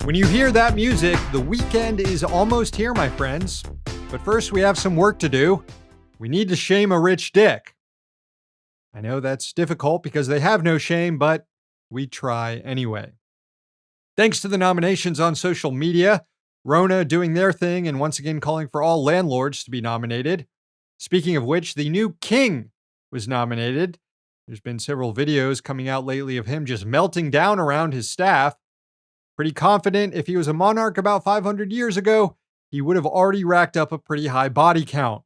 When you hear that music, the weekend is almost here, my friends. But first, we have some work to do. We need to shame a rich dick. I know that's difficult because they have no shame, but we try anyway. Thanks to the nominations on social media, Rona doing their thing and once again calling for all landlords to be nominated. Speaking of which, the new king was nominated. There's been several videos coming out lately of him just melting down around his staff. Pretty confident if he was a monarch about 500 years ago, he would have already racked up a pretty high body count.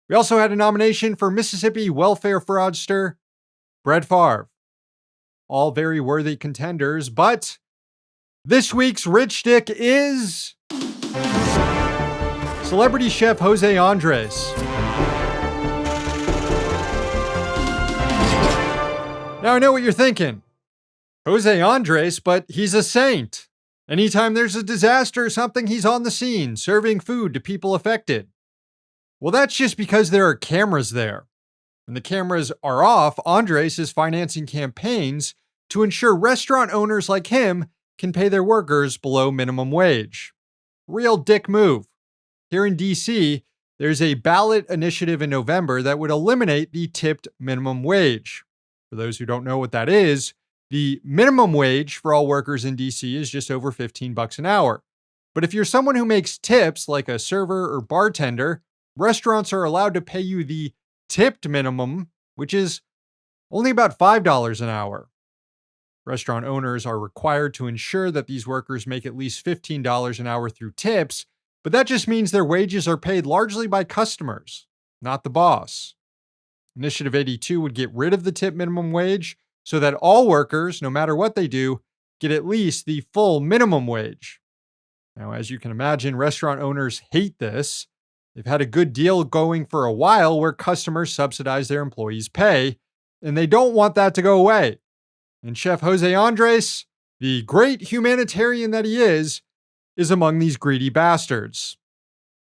We also had a nomination for Mississippi welfare fraudster Brett Favre. All very worthy contenders, but this week's rich dick is celebrity chef Jose Andres. Now I know what you're thinking. Jose Andres, but he's a saint. Anytime there's a disaster or something, he's on the scene, serving food to people affected. Well, that's just because there are cameras there. When the cameras are off, Andres is financing campaigns to ensure restaurant owners like him can pay their workers below minimum wage. Real dick move. Here in DC, there's a ballot initiative in November that would eliminate the tipped minimum wage. For those who don't know what that is, the minimum wage for all workers in DC is just over $15 an hour. But if you're someone who makes tips, like a server or bartender, restaurants are allowed to pay you the tipped minimum, which is only about $5 an hour. Restaurant owners are required to ensure that these workers make at least $15 an hour through tips, but that just means their wages are paid largely by customers, not the boss. Initiative 82 would get rid of the tip minimum wage so that all workers, no matter what they do, get at least the full minimum wage. Now, as you can imagine, restaurant owners hate this. They've had a good deal going for a while where customers subsidize their employees' pay, and they don't want that to go away. And Chef Jose Andres, the great humanitarian that he is among these greedy bastards.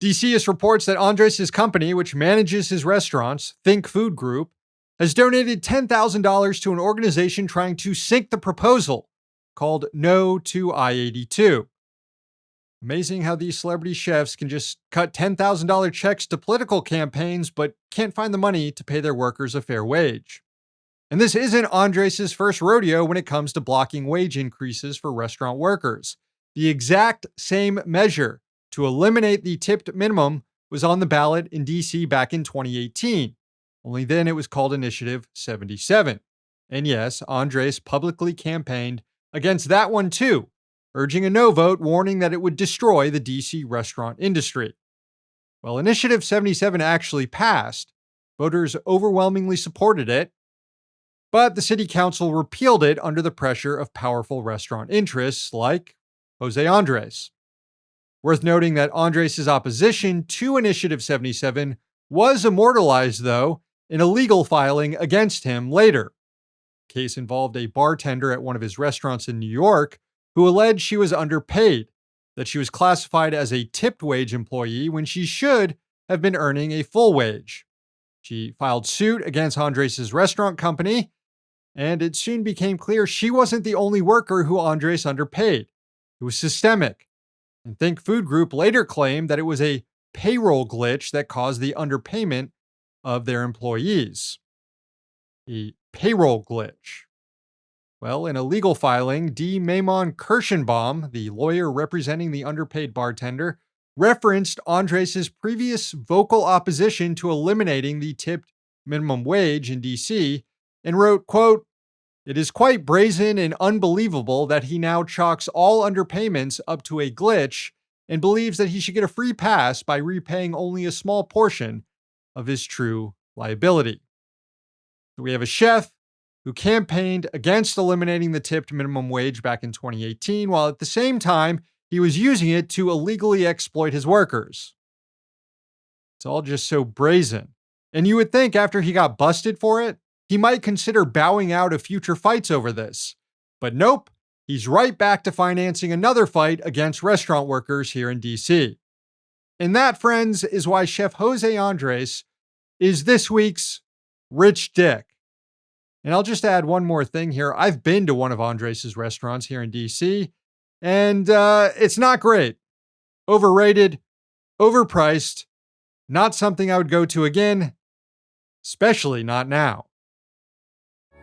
DCist reports that Andres' company, which manages his restaurants, Think Food Group, has donated $10,000 to an organization trying to sink the proposal called No to I-82. Amazing how these celebrity chefs can just cut $10,000 checks to political campaigns, but can't find the money to pay their workers a fair wage. And this isn't Andres' first rodeo when it comes to blocking wage increases for restaurant workers. The exact same measure to eliminate the tipped minimum was on the ballot in DC back in 2018. Only then it was called Initiative 77. And yes, Andres publicly campaigned against that one too, urging a no vote, warning that it would destroy the DC restaurant industry. Well, Initiative 77 actually passed. Voters overwhelmingly supported it, but the city council repealed it under the pressure of powerful restaurant interests like Jose Andres. Worth noting that Andres' opposition to Initiative 77 was immortalized, though, in a legal filing against him later. The case involved a bartender at one of his restaurants in New York who alleged she was underpaid, that she was classified as a tipped wage employee when she should have been earning a full wage. She filed suit against Andres' restaurant company, and it soon became clear she wasn't the only worker who Andres underpaid. It was systemic. And Think Food Group later claimed that it was a payroll glitch that caused the underpayment of their employees. A payroll glitch. Well, in a legal filing, D. Maimon Kirschenbaum, the lawyer representing the underpaid bartender, referenced Andres' previous vocal opposition to eliminating the tipped minimum wage in DC and wrote, quote, "It is quite brazen and unbelievable that he now chalks all underpayments up to a glitch and believes that he should get a free pass by repaying only a small portion of his true liability." So we have a chef who campaigned against eliminating the tipped minimum wage back in 2018, while at the same time, he was using it to illegally exploit his workers. It's all just so brazen. And you would think after he got busted for it, he might consider bowing out of future fights over this. But nope, he's right back to financing another fight against restaurant workers here in DC. And that, friends, is why Chef Jose Andres is this week's rich dick. And I'll just add one more thing here. I've been to one of Andres' restaurants here in DC, And it's not great. Overrated, overpriced, not something I would go to again, especially not now.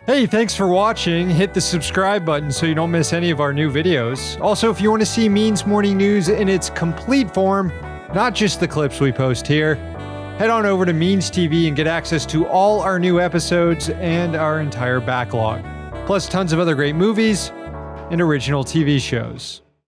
Hey, thanks for watching. Hit the subscribe button so you don't miss any of our new videos. Also, if you want to see Means Morning News in its complete form, not just the clips we post here, head on over to Means TV and get access to all our new episodes and our entire backlog, plus tons of other great movies and original TV shows.